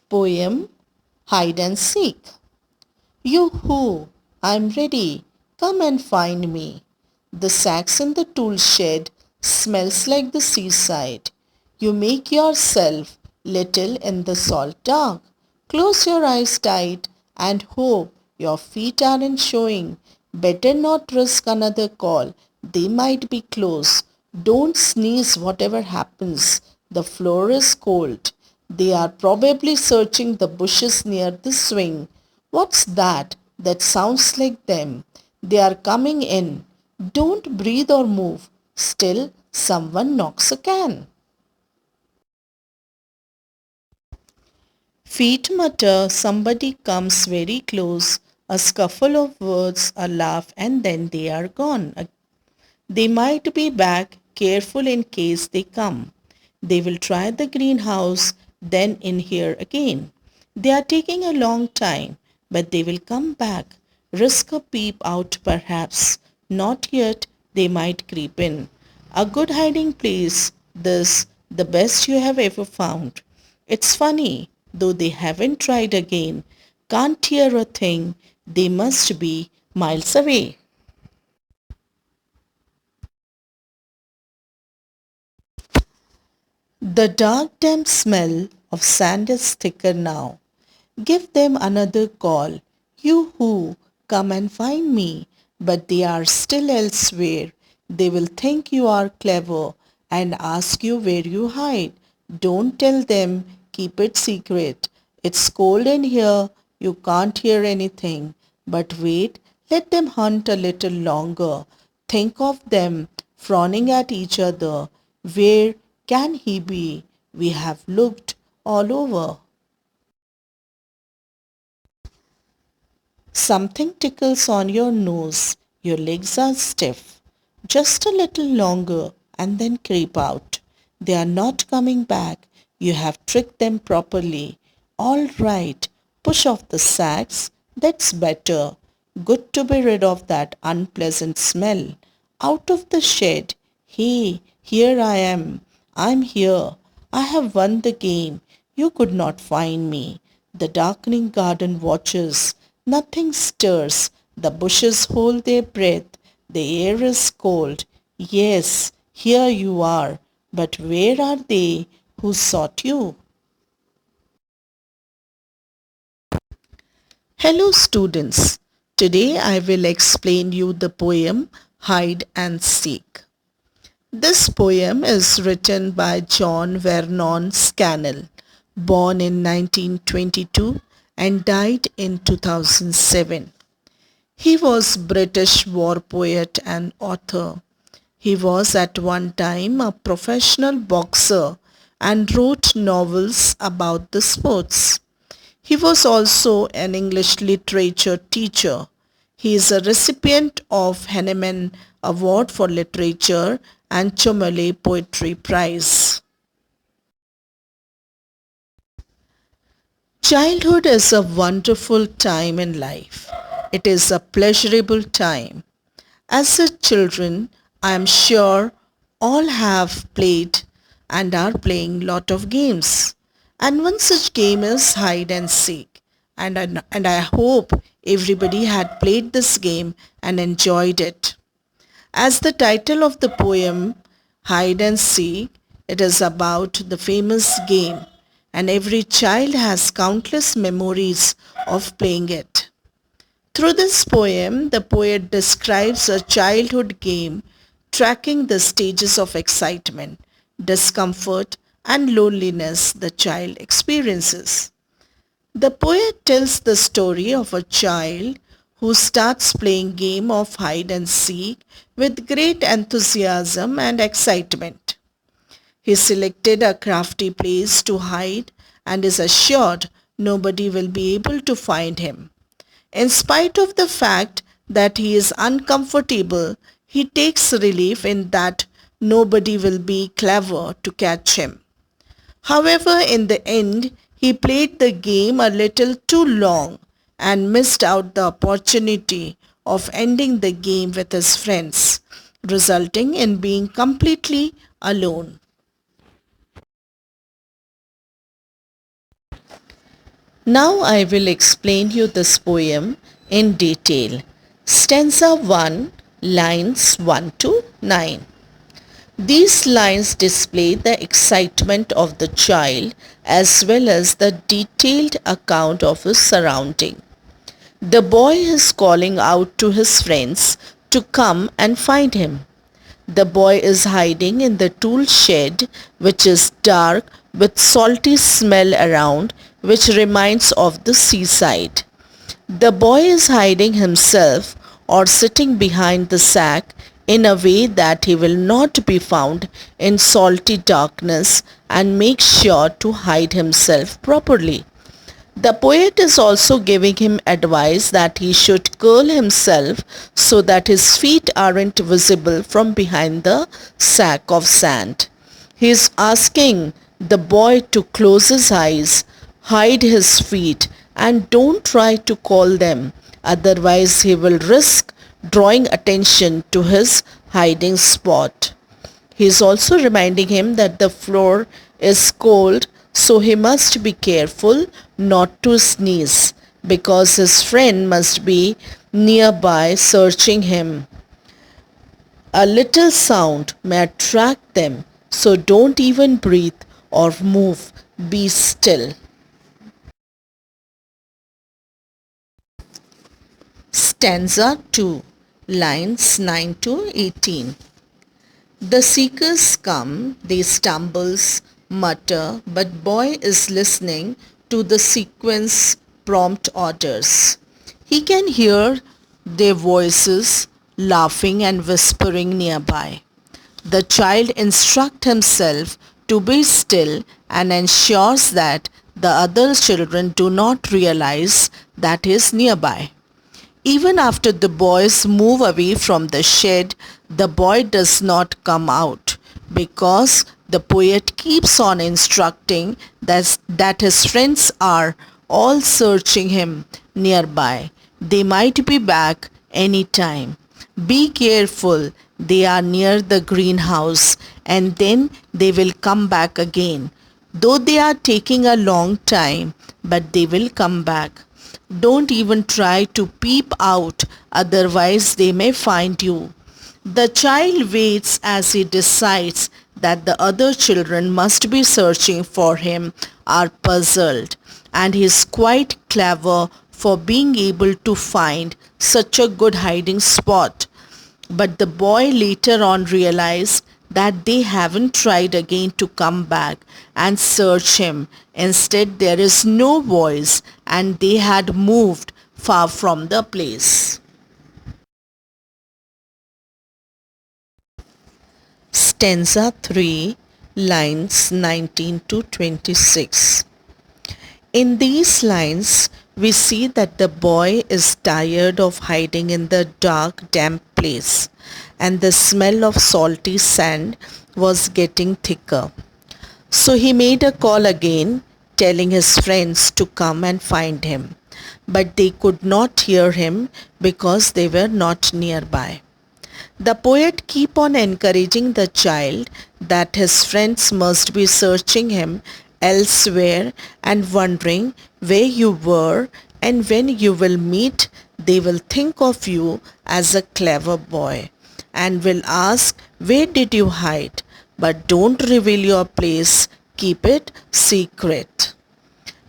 Poem Hide and Seek. Yoo-hoo, I'm ready. Come and find me. The sacks in the tool shed smells like the seaside. You make yourself little in the salt dark. Close your eyes tight and hope your feet aren't showing. Better not risk another call. They might be close. Don't sneeze whatever happens. The floor is cold. They are probably searching the bushes near the swing. What's that? That sounds like them. They are coming in. Don't breathe or move. Still, someone knocks a can. Feet mutter, somebody comes very close. A scuffle of words, a laugh, and then they are gone. They might be back, careful in case they come. They will try the greenhouse, then in here again. They are taking a long time, but they will come back. Risk a peep out perhaps. Not yet, they might creep in. A good hiding place, this, the best you have ever found. It's funny, though they haven't tried again. Can't hear a thing, they must be miles away. The dark damp smell of sand is thicker now. Give them another call. You who come and find me, but they are still elsewhere. They will think you are clever and ask you where you hide. Don't tell them, keep it secret. It's cold in here, you can't hear anything. But wait, let them hunt a little longer. Think of them frowning at each other. Where can he be? We have looked all over. Something tickles on your nose. Your legs are stiff. Just a little longer and then creep out. They are not coming back. You have tricked them properly. All right, push off the sacks. That's better. Good to be rid of that unpleasant smell. Out of the shed. Hey, here I am. I'm here. I have won the game. You could not find me. The darkening garden watches. Nothing stirs. The bushes hold their breath. The air is cold. Yes, here you are. But where are they who sought you? Hello students. Today I will explain you the poem Hide and Seek. This poem is written by John Vernon Scannell, born in 1922 and died in 2007. He was British war poet and author. He was at one time a professional boxer and wrote novels about the sports. He was also an English literature teacher. He is a recipient of Henneman Award for Literature and Chomele Poetry Prize. Childhood is a wonderful time in life. It is a pleasurable time. As a children, I am sure all have played and are playing lot of games. And one such game is hide and seek. And I hope everybody had played this game and enjoyed it. As the title of the poem, Hide and Seek, it is about the famous game, and every child has countless memories of playing it. Through this poem, the poet describes a childhood game tracking the stages of excitement, discomfort, and loneliness the child experiences. The poet tells the story of a child who starts playing game of hide and seek with great enthusiasm and excitement. He selected a crafty place to hide and is assured nobody will be able to find him. In spite of the fact that he is uncomfortable, he takes relief in that nobody will be clever to catch him. However, in the end, he played the game a little too long and missed out the opportunity of ending the game with his friends, resulting in being completely alone. Now I will explain you this poem in detail. Stanza 1, lines 1 to 9. These lines display the excitement of the child as well as the detailed account of his surrounding. The boy is calling out to his friends to come and find him. The boy is hiding in the tool shed, which is dark with salty smell around, which reminds of the seaside. The boy is hiding himself or sitting behind the sack in a way that he will not be found in salty darkness and make sure to hide himself properly. The poet is also giving him advice that he should curl himself so that his feet aren't visible from behind the sack of sand. He is asking the boy to close his eyes, hide his feet, and don't try to call them, otherwise, he will risk drawing attention to his hiding spot. He is also reminding him that the floor is cold, so he must be careful not to sneeze because his friend must be nearby searching him. A little sound may attract them, so don't even breathe or move. Be still. Stanza 2, lines 9 to 18. The seekers come, they stumbles, mutter, but boy is listening to the sequence prompt orders. He can hear their voices laughing and whispering nearby. The child instructs himself to be still and ensures that the other children do not realize that he is nearby. Even after the boys move away from the shed, the boy does not come out because the poet keeps on instructing that his friends are all searching him nearby. They might be back any time. Be careful, they are near the greenhouse and then they will come back again. Though they are taking a long time, but they will come back. Don't even try to peep out, otherwise they may find you. The child waits as he decides that the other children must be searching for him, are puzzled, and he is quite clever for being able to find such a good hiding spot. But the boy later on realized that they haven't tried again to come back and search him. Instead, there is no voice and they had moved far from the place. Stanza 3, lines 19 to 26. In these lines, we see that the boy is tired of hiding in the dark, damp place, and the smell of salty sand was getting thicker. So he made a call again, telling his friends to come and find him. But they could not hear him because they were not nearby. The poet keep on encouraging the child that his friends must be searching him elsewhere and wondering where you were, and when you will meet they will think of you as a clever boy and will ask, where did you hide? But don't reveal your place, keep it secret.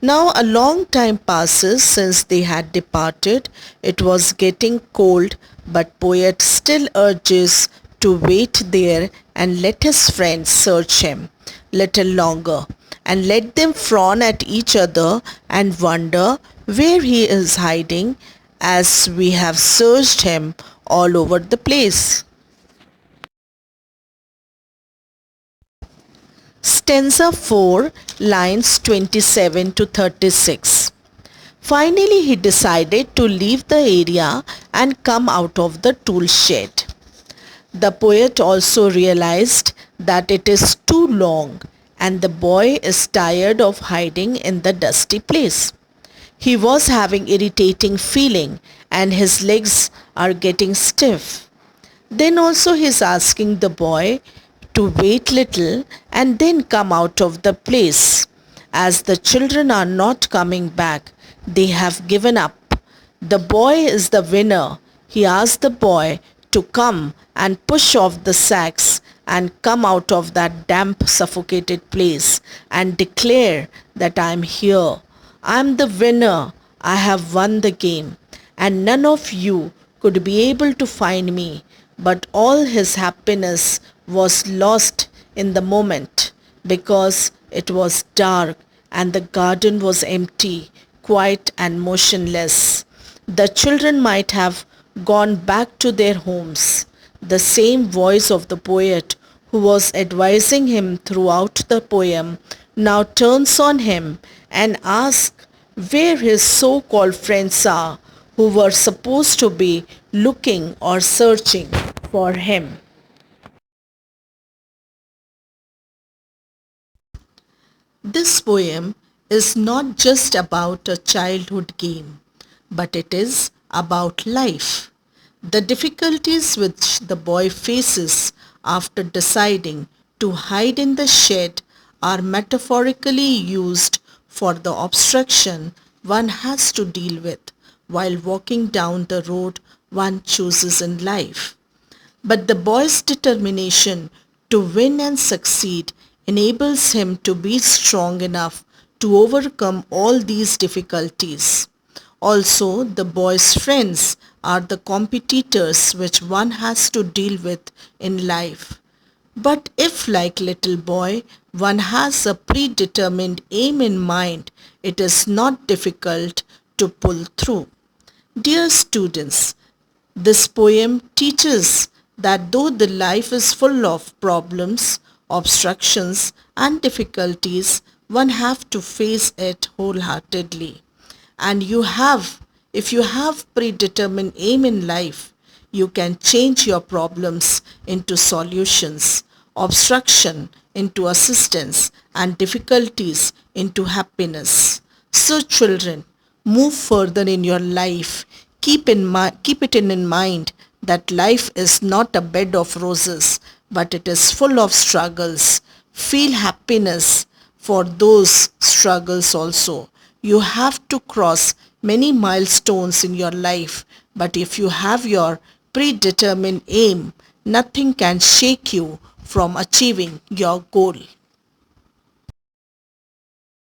Now a long time passes since they had departed. It was getting cold, but poet still urges to wait there and let his friends search him little longer, and let them frown at each other and wonder where he is hiding, as we have searched him all over the place. Stanza 4, lines 27 to 36. Finally, he decided to leave the area and come out of the tool shed. The poet also realized that it is too long and the boy is tired of hiding in the dusty place. He was having irritating feeling and his legs are getting stiff. Then also he is asking the boy to wait little and then come out of the place, As the children are not coming back, they have given up. The boy is the winner. He asked the boy to come and push off the sacks and come out of that damp, suffocated place and declare that I am here. I am the winner. I have won the game, and none of you could be able to find me. But all his happiness was lost in the moment because it was dark and the garden was empty, quiet and motionless. The children might have gone back to their homes. The same voice of the poet who was advising him throughout the poem now turns on him and asks where his so-called friends are who were supposed to be looking or searching for him. This poem is not just about a childhood game, but it is about life. The difficulties which the boy faces after deciding to hide in the shed are metaphorically used for the obstruction one has to deal with while walking down the road one chooses in life. But the boy's determination to win and succeed enables him to be strong enough to overcome all these difficulties. Also, the boy's friends are the competitors which one has to deal with in life. But if, like little boy, one has a predetermined aim in mind, it is not difficult to pull through. Dear students, this poem teaches that though the life is full of problems, obstructions and difficulties, one have to face it wholeheartedly. And if you have predetermined aim in life, you can change your problems into solutions, obstruction into assistance, and difficulties into happiness. So children, move further in your life. Keep it in mind that life is not a bed of roses, but it is full of struggles. Feel happiness for those struggles also. You have to cross many milestones in your life, but if you have your predetermined aim, nothing can shake you from achieving your goal.